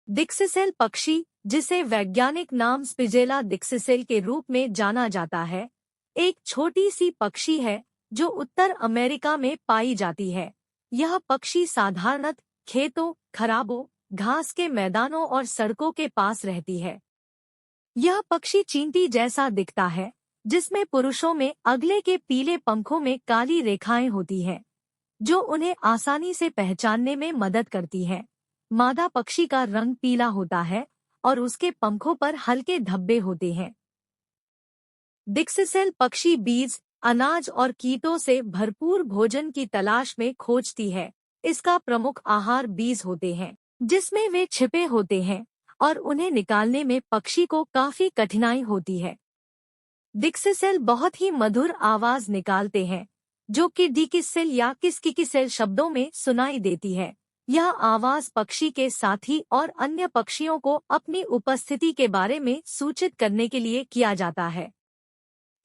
डिक्सिसेल पक्षी, जिसे वैज्ञानिक नाम स्पिजेला डिक्सिसेल के रूप में जाना जाता है, एक छोटी सी पक्षी है जो उत्तर अमेरिका में पाई जाती है। यह पक्षी साधारणतः खेतों, खराबों, घास के मैदानों और सड़कों के पास रहती है। यह पक्षी चींटी जैसा दिखता है, जिसमें पुरुषों में अगले के पीले पंखों में काली रेखाएं होती हैं, जो उन्हें आसानी से पहचानने में मदद करती हैं। मादा पक्षी का रंग पीला होता है और उसके पंखों पर हल्के धब्बे होते हैं। डिक्सिसेल पक्षी बीज, अनाज और कीटों से भरपूर भोजन की तलाश में खोजती है। इसका प्रमुख आहार बीज होते हैं, जिसमें वे छिपे होते हैं और उन्हें निकालने में पक्षी को काफी कठिनाई होती है। डिक्सिसेल बहुत ही मधुर आवाज निकालते हैं, जो कि डिकिसेल या किसकिकिसेल शब्दों में सुनाई देती है। यह आवाज पक्षी के साथी और अन्य पक्षियों को अपनी उपस्थिति के बारे में सूचित करने के लिए किया जाता है।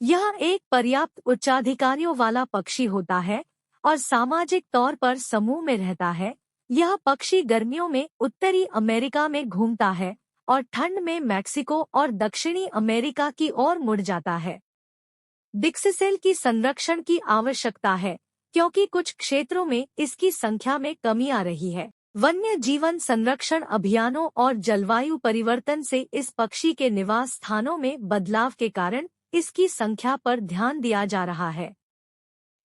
यह एक पर्याप्त उच्चाधिकारियों वाला पक्षी होता है और सामाजिक तौर पर समूह में रहता है। यह पक्षी गर्मियों में उत्तरी अमेरिका में घूमता है और ठंड में मैक्सिको और दक्षिणी अमेरिका की ओर मुड़ जाता है। डिक्सिसेल की संरक्षण की आवश्यकता है, क्योंकि कुछ क्षेत्रों में इसकी संख्या में कमी आ रही है। वन्य जीवन संरक्षण अभियानों और जलवायु परिवर्तन से इस पक्षी के निवास स्थानों में बदलाव के कारण इसकी संख्या पर ध्यान दिया जा रहा है।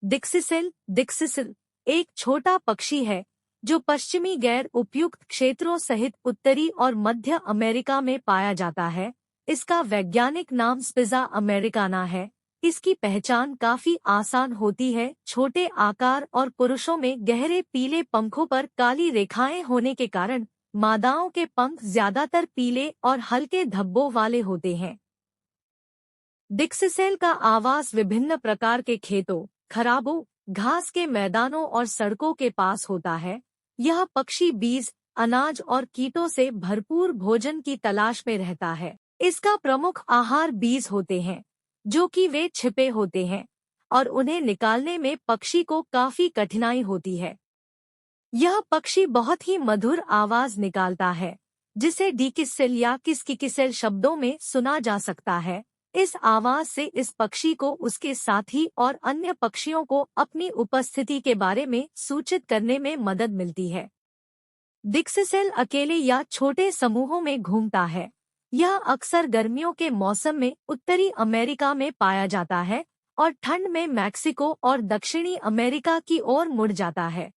डिक्सिसेल एक छोटा पक्षी है जो पश्चिमी गैर उपयुक्त क्षेत्रों सहित उत्तरी और मध्य अमेरिका में पाया जाता है। इसका वैज्ञानिक नाम स्पिजा अमेरिकाना है। इसकी पहचान काफी आसान होती है। छोटे आकार और पुरुषों में गहरे पीले पंखों पर काली रेखाएं होने के कारण मादाओं के पंख ज्यादातर पीले और हल्के धब्बों वाले होते हैं। डिक्सिसेल का आवास विभिन्न प्रकार के खेतों, खराबों, घास के मैदानों और सड़कों के पास होता है। यह पक्षी बीज, अनाज और कीटों से भरपूर भोजन की तलाश में रहता है। इसका प्रमुख आहार बीज होते हैं, जो कि वे छिपे होते हैं और उन्हें निकालने में पक्षी को काफी कठिनाई होती है। यह पक्षी बहुत ही मधुर आवाज निकालता है, जिसे डिकिसेल या किसकिकिसेल शब्दों में सुना जा सकता है। इस आवाज से इस पक्षी को उसके साथी और अन्य पक्षियों को अपनी उपस्थिति के बारे में सूचित करने में मदद मिलती है। डिक्सिसेल अकेले या छोटे समूहों में घूमता है। यह अक्सर गर्मियों के मौसम में उत्तरी अमेरिका में पाया जाता है और ठंड में मैक्सिको और दक्षिणी अमेरिका की ओर मुड़ जाता है।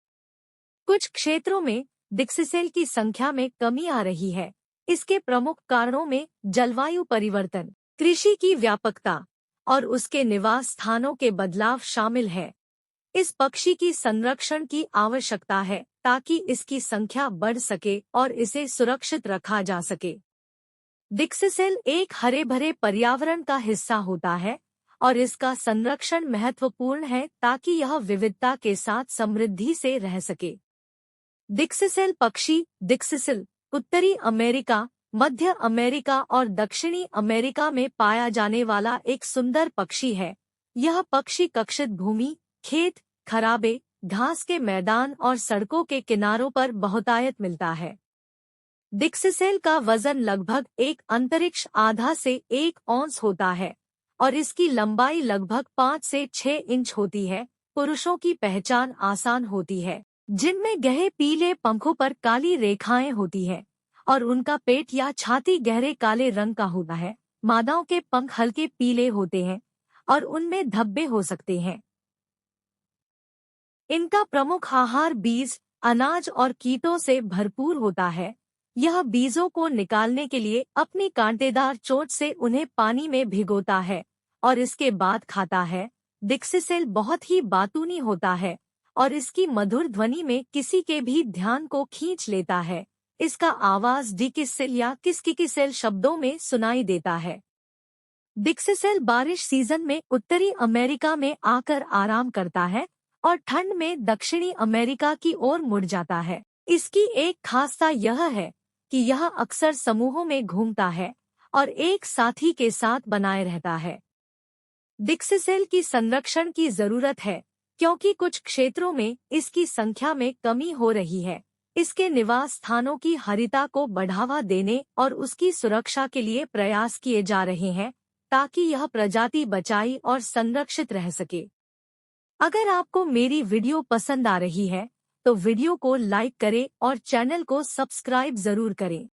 कुछ क्षेत्रों में डिक्सिसेल की संख्या में कमी आ रही है। इसके प्रमुख कारणों में जलवायु परिवर्तन, कृषि की व्यापकता और उसके निवास स्थानों के बदलाव शामिल है। इस पक्षी की संरक्षण की आवश्यकता है ताकि इसकी संख्या बढ़ सके और इसे सुरक्षित रखा जा सके। डिक्सिसेल एक हरे भरे पर्यावरण का हिस्सा होता है और इसका संरक्षण महत्वपूर्ण है ताकि यह विविधता के साथ समृद्धि से रह सके। डिक्सिसेल पक्षी डिक्सिसेल उत्तरी अमेरिका, मध्य अमेरिका और दक्षिणी अमेरिका में पाया जाने वाला एक सुंदर पक्षी है। यह पक्षी कक्षित भूमि, खेत, खराबे, घास के मैदान और सड़कों के किनारों पर बहुतायत मिलता है। डिक्सिसेल का वजन लगभग एक अंतरिक्ष आधा से 1 औंस होता है और इसकी लंबाई लगभग 5 से 6 इंच होती है। पुरुषों की पहचान आसान होती है, जिनमें गहरे पीले पंखों पर काली रेखाएं होती हैं और उनका पेट या छाती गहरे काले रंग का होता है। मादाओं के पंख हल्के पीले होते हैं और उनमें धब्बे हो सकते हैं। इनका प्रमुख आहार बीज, अनाज और कीटों से भरपूर होता है। यह बीजों को निकालने के लिए अपनी कांटेदार चोंच से उन्हें पानी में भिगोता है और इसके बाद खाता है। डिक्सिसेल बहुत ही बातूनी होता है और इसकी मधुर ध्वनि में किसी के भी ध्यान को खींच लेता है। इसका आवाज डिकिसेल या किसकिकिसेल शब्दों में सुनाई देता है। डिक्सिसेल बारिश सीजन में उत्तरी अमेरिका में आकर आराम करता है और ठंड में दक्षिणी अमेरिका की ओर मुड़ जाता है। इसकी एक खासियत यह है कि यह अक्सर समूहों में घूमता है और एक साथी के साथ बनाए रहता है। डिक्सिसेल की संरक्षण की जरूरत है, क्योंकि कुछ क्षेत्रों में इसकी संख्या में कमी हो रही है। इसके निवास स्थानों की हरिता को बढ़ावा देने और उसकी सुरक्षा के लिए प्रयास किए जा रहे हैं, ताकि यह प्रजाति बचाई और संरक्षित रह सके। अगर आपको मेरी वीडियो पसंद आ रही है, तो वीडियो को लाइक करें और चैनल को सब्सक्राइब जरूर करें।